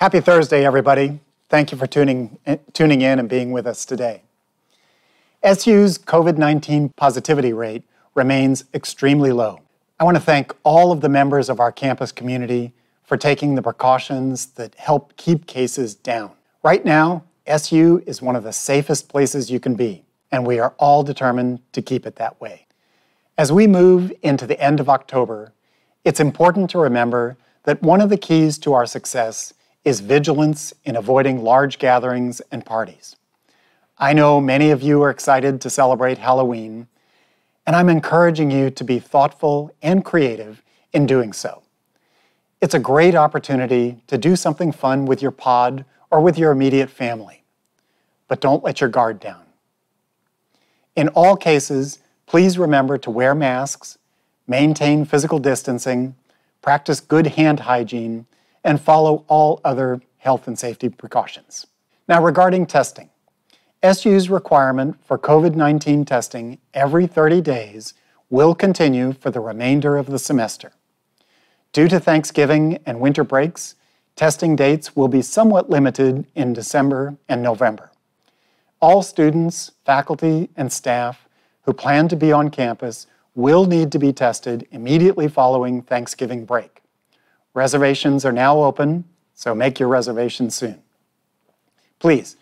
Happy Thursday, everybody. Thank you for tuning in and being with us today. SU's COVID-19 positivity rate remains extremely low. I want to thank all of the members of our campus community for taking the precautions that help keep cases down. Right now, SU is one of the safest places you can be, and we are all determined to keep it that way. As we move into the end of October, it's important to remember that one of the keys to our success is vigilance in avoiding large gatherings and parties. I know many of you are excited to celebrate Halloween, and I'm encouraging you to be thoughtful and creative in doing so. It's a great opportunity to do something fun with your pod or with your immediate family, but don't let your guard down. In all cases, please remember to wear masks, maintain physical distancing, practice good hand hygiene, and follow all other health and safety precautions. Now, regarding testing, SU's requirement for COVID-19 testing every 30 days will continue for the remainder of the semester. Due to Thanksgiving and winter breaks, testing dates will be somewhat limited in December and November. All students, faculty, and staff who plan to be on campus will need to be tested immediately following Thanksgiving break. Reservations are now open, so make your reservations soon. Please,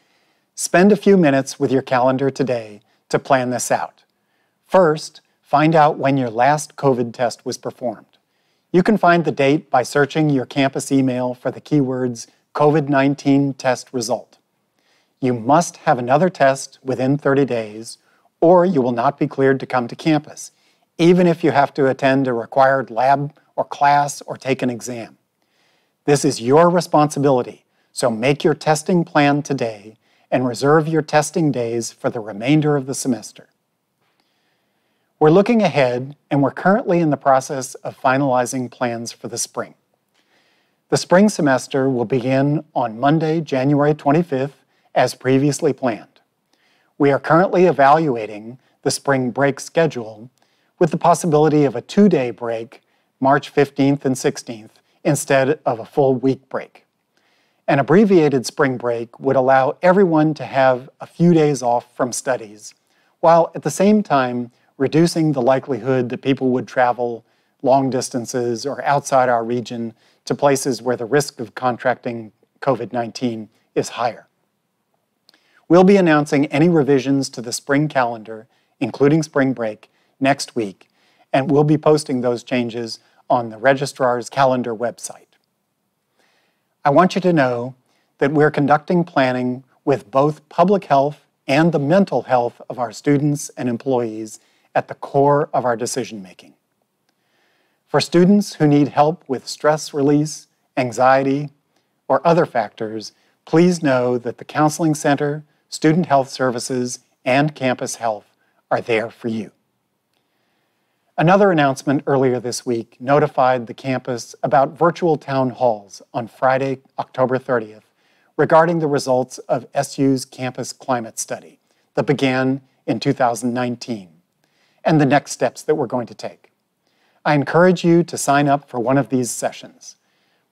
spend a few minutes with your calendar today to plan this out. First, find out when your last COVID test was performed. You can find the date by searching your campus email for the keywords COVID-19 test result. You must have another test within 30 days, or you will not be cleared to come to campus, even if you have to attend a required lab or class or take an exam. This is your responsibility, so make your testing plan today and reserve your testing days for the remainder of the semester. We're looking ahead, and we're currently in the process of finalizing plans for the spring. The spring semester will begin on Monday, January 25th, as previously planned. We are currently evaluating the spring break schedule with the possibility of a 2-day break, March 15th and 16th, instead of a full week break. An abbreviated spring break would allow everyone to have a few days off from studies, while at the same time reducing the likelihood that people would travel long distances or outside our region to places where the risk of contracting COVID-19 is higher. We'll be announcing any revisions to the spring calendar, including spring break, next week, and we'll be posting those changes on the Registrar's calendar website. I want you to know that we're conducting planning with both public health and the mental health of our students and employees at the core of our decision-making. For students who need help with stress release, anxiety, or other factors, please know that the Counseling Center, Student Health Services, and Campus Health are there for you. Another announcement earlier this week notified the campus about virtual town halls on Friday, October 30th, regarding the results of SU's campus climate study that began in 2019, and the next steps that we're going to take. I encourage you to sign up for one of these sessions.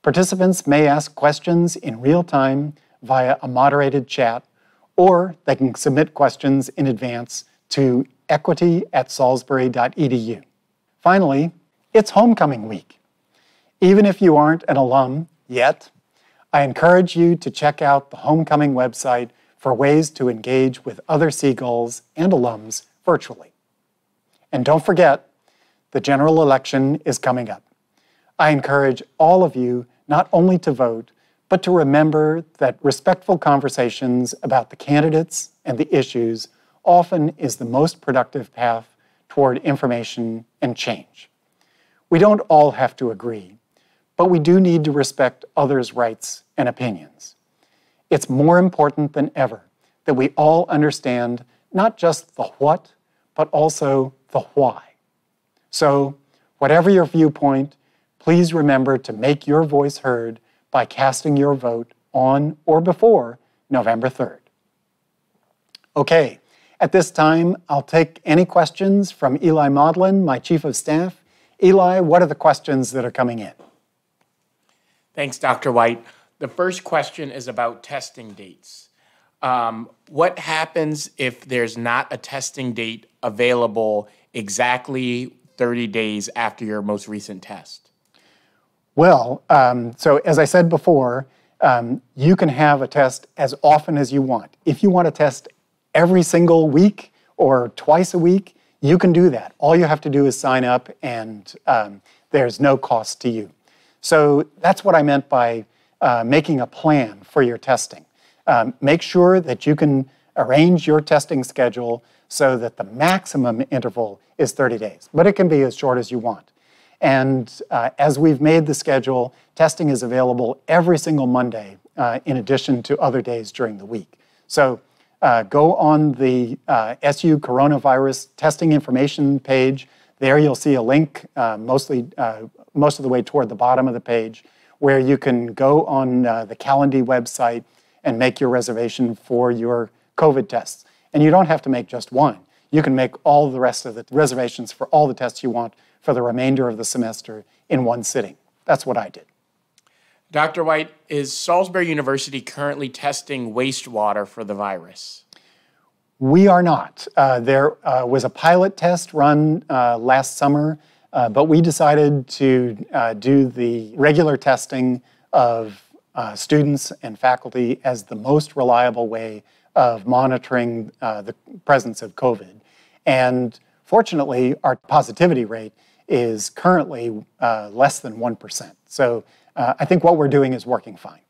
Participants may ask questions in real time via a moderated chat, or they can submit questions in advance to equity@salisbury.edu. Finally, it's homecoming week. Even if you aren't an alum yet, I encourage you to check out the homecoming website for ways to engage with other Seagulls and alums virtually. And don't forget, the general election is coming up. I encourage all of you not only to vote, but to remember that respectful conversations about the candidates and the issues often is the most productive path toward information and change. We don't all have to agree, but we do need to respect others' rights and opinions. It's more important than ever that we all understand not just the what, but also the why. So, whatever your viewpoint, please remember to make your voice heard by casting your vote on or before November 3rd. Okay, at this time, I'll take any questions from Eli Maudlin, my Chief of Staff. Eli, what are the questions that are coming in? Thanks, Dr. Wight. The first question is about testing dates. What happens if there's not a testing date available exactly 30 days after your most recent test? Well, so as I said before, you can have a test as often as you want. If you want to test every single week or twice a week, you can do that. All you have to do is sign up, and there's no cost to you. So that's what I meant by making a plan for your testing. Make sure that you can arrange your testing schedule so that the maximum interval is 30 days, but it can be as short as you want. And as we've made the schedule, testing is available every single Monday in addition to other days during the week. So go on the SU coronavirus testing information page. There you'll see a link most of the way toward the bottom of the page where you can go on the Calendly website and make your reservation for your COVID tests. And you don't have to make just one. You can make all the rest of the reservations for all the tests you want for the remainder of the semester in one sitting. That's what I did. Dr. Wight, is Salisbury University currently testing wastewater for the virus? We are not. There was a pilot test run last summer, but we decided to do the regular testing of students and faculty as the most reliable way of monitoring the presence of COVID. And fortunately, our positivity rate is currently less than 1%. So I think what we're doing is working fine.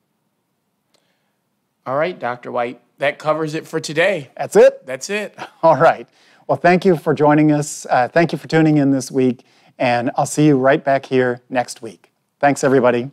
All right, Dr. Wight, that covers it for today. That's it? That's it. All right. Well, thank you for joining us. Thank you for tuning in this week, and I'll see you right back here next week. Thanks, everybody.